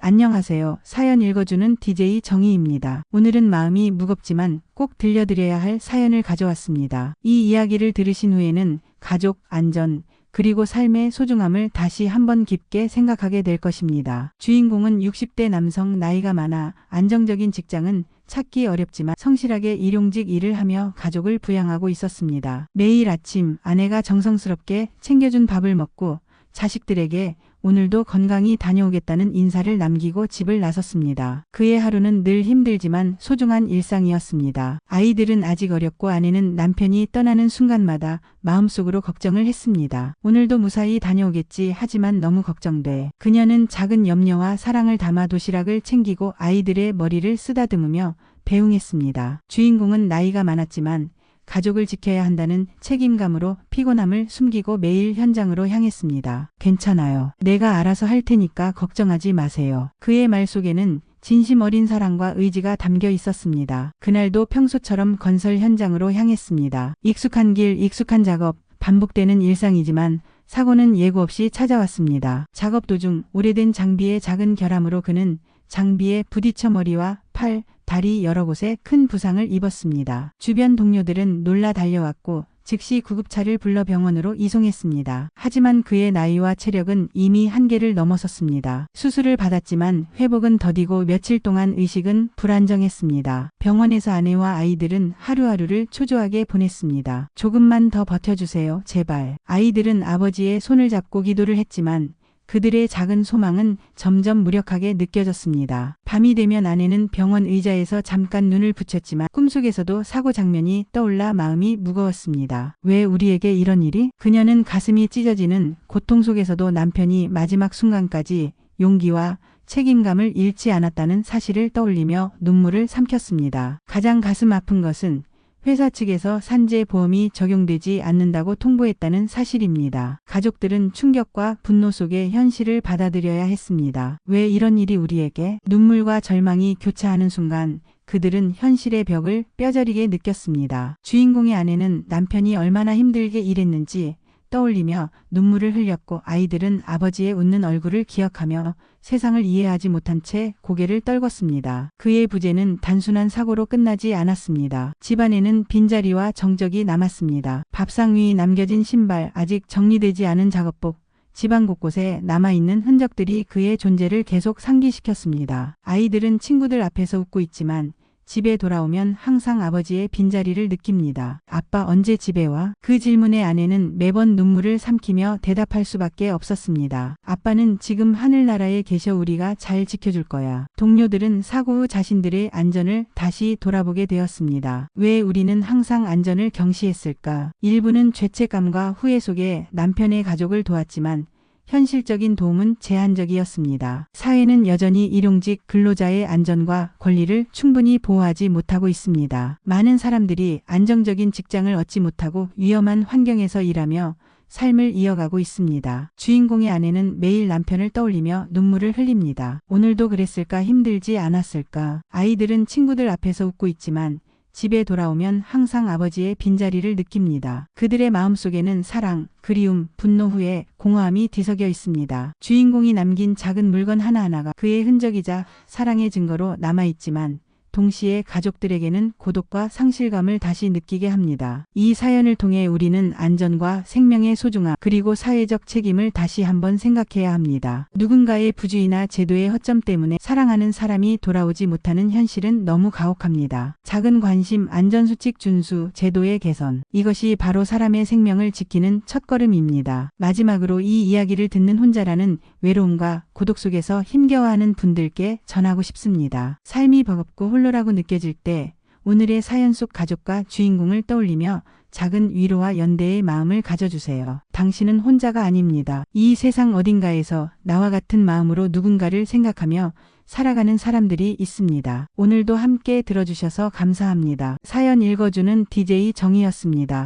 안녕하세요. 사연 읽어주는 DJ 정희입니다. 오늘은 마음이 무겁지만 꼭 들려드려야 할 사연을 가져왔습니다. 이 이야기를 들으신 후에는 가족, 안전, 그리고 삶의 소중함을 다시 한번 깊게 생각하게 될 것입니다. 주인공은 60대 남성, 나이가 많아 안정적인 직장은 찾기 어렵지만 성실하게 일용직 일을 하며 가족을 부양하고 있었습니다. 매일 아침 아내가 정성스럽게 챙겨준 밥을 먹고 자식들에게 오늘도 건강히 다녀오겠다는 인사를 남기고 집을 나섰습니다. 그의 하루는 늘 힘들지만 소중한 일상이었습니다. 아이들은 아직 어렸고 아내는 남편이 떠나는 순간마다 마음속으로 걱정을 했습니다. 오늘도 무사히 다녀오겠지 하지만 너무 걱정돼. 그녀는 작은 염려와 사랑을 담아 도시락을 챙기고 아이들의 머리를 쓰다듬으며 배웅했습니다. 주인공은 나이가 많았지만 가족을 지켜야 한다는 책임감으로 피곤함을 숨기고 매일 현장으로 향했습니다. 괜찮아요. 내가 알아서 할 테니까 걱정하지 마세요. 그의 말 속에는 진심 어린 사랑과 의지가 담겨 있었습니다. 그날도 평소처럼 건설 현장으로 향했습니다. 익숙한 길, 익숙한 작업, 반복되는 일상이지만 사고는 예고 없이 찾아왔습니다. 작업 도중 오래된 장비의 작은 결함으로 그는 장비에 부딪혀 머리와 팔, 다리 여러 곳에 큰 부상을 입었습니다. 주변 동료들은 놀라 달려왔고 즉시 구급차를 불러 병원으로 이송했습니다. 하지만 그의 나이와 체력은 이미 한계를 넘어섰습니다. 수술을 받았지만 회복은 더디고 며칠 동안 의식은 불안정했습니다. 병원에서 아내와 아이들은 하루하루를 초조하게 보냈습니다. 조금만 더 버텨주세요, 제발. 아이들은 아버지의 손을 잡고 기도를 했지만 그들의 작은 소망은 점점 무력하게 느껴졌습니다. 밤이 되면 아내는 병원 의자에서 잠깐 눈을 붙였지만 꿈속에서도 사고 장면이 떠올라 마음이 무거웠습니다. 왜 우리에게 이런 일이? 그녀는 가슴이 찢어지는 고통 속에서도 남편이 마지막 순간까지 용기와 책임감을 잃지 않았다는 사실을 떠올리며 눈물을 삼켰습니다. 가장 가슴 아픈 것은 회사 측에서 산재 보험이 적용되지 않는다고 통보했다는 사실입니다. 가족들은 충격과 분노 속에 현실을 받아들여야 했습니다. 왜 이런 일이 우리에게? 눈물과 절망이 교차하는 순간 그들은 현실의 벽을 뼈저리게 느꼈습니다. 주인공의 아내는 남편이 얼마나 힘들게 일했는지 떠올리며 눈물을 흘렸고 아이들은 아버지의 웃는 얼굴을 기억하며 세상을 이해하지 못한 채 고개를 떨궜습니다. 그의 부재는 단순한 사고로 끝나지 않았습니다. 집안에는 빈자리와 정적이 남았습니다. 밥상 위 남겨진 신발, 아직 정리되지 않은 작업복, 집안 곳곳에 남아있는 흔적들이 그의 존재를 계속 상기시켰습니다. 아이들은 친구들 앞에서 웃고 있지만 집에 돌아오면 항상 아버지의 빈자리를 느낍니다. 아빠 언제 집에 와? 그 질문에 아내는 매번 눈물을 삼키며 대답할 수밖에 없었습니다. 아빠는 지금 하늘나라에 계셔. 우리가 잘 지켜줄 거야. 동료들은 사고 후 자신들의 안전을 다시 돌아보게 되었습니다. 왜 우리는 항상 안전을 경시했을까? 일부는 죄책감과 후회 속에 남편의 가족을 도왔지만 현실적인 도움은 제한적이었습니다. 사회는 여전히 일용직 근로자의 안전과 권리를 충분히 보호하지 못하고 있습니다. 많은 사람들이 안정적인 직장을 얻지 못하고 위험한 환경에서 일하며 삶을 이어가고 있습니다. 주인공의 아내는 매일 남편을 떠올리며 눈물을 흘립니다. 오늘도 그랬을까? 힘들지 않았을까? 아이들은 친구들 앞에서 웃고 있지만 집에 돌아오면 항상 아버지의 빈자리를 느낍니다. 그들의 마음속에는 사랑, 그리움, 분노, 후에 공허함이 뒤섞여 있습니다. 주인공이 남긴 작은 물건 하나하나가 그의 흔적이자 사랑의 증거로 남아있지만 동시에 가족들에게는 고독과 상실감을 다시 느끼게 합니다. 이 사연을 통해 우리는 안전과 생명의 소중함 그리고 사회적 책임을 다시 한번 생각해야 합니다. 누군가의 부주의나 제도의 허점 때문에 사랑하는 사람이 돌아오지 못하는 현실은 너무 가혹합니다. 작은 관심, 안전수칙 준수, 제도의 개선, 이것이 바로 사람의 생명을 지키는 첫걸음입니다. 마지막으로 이 이야기를 듣는 혼자라는 외로움과 고독 속에서 힘겨워하는 분들께 전하고 싶습니다. 삶이 버겁고 홀로라고 느껴질 때 오늘의 사연 속 가족과 주인공을 떠올리며 작은 위로와 연대의 마음을 가져주세요. 당신은 혼자가 아닙니다. 이 세상 어딘가에서 나와 같은 마음으로 누군가를 생각하며 살아가는 사람들이 있습니다. 오늘도 함께 들어주셔서 감사합니다. 사연 읽어주는 DJ 정희였습니다.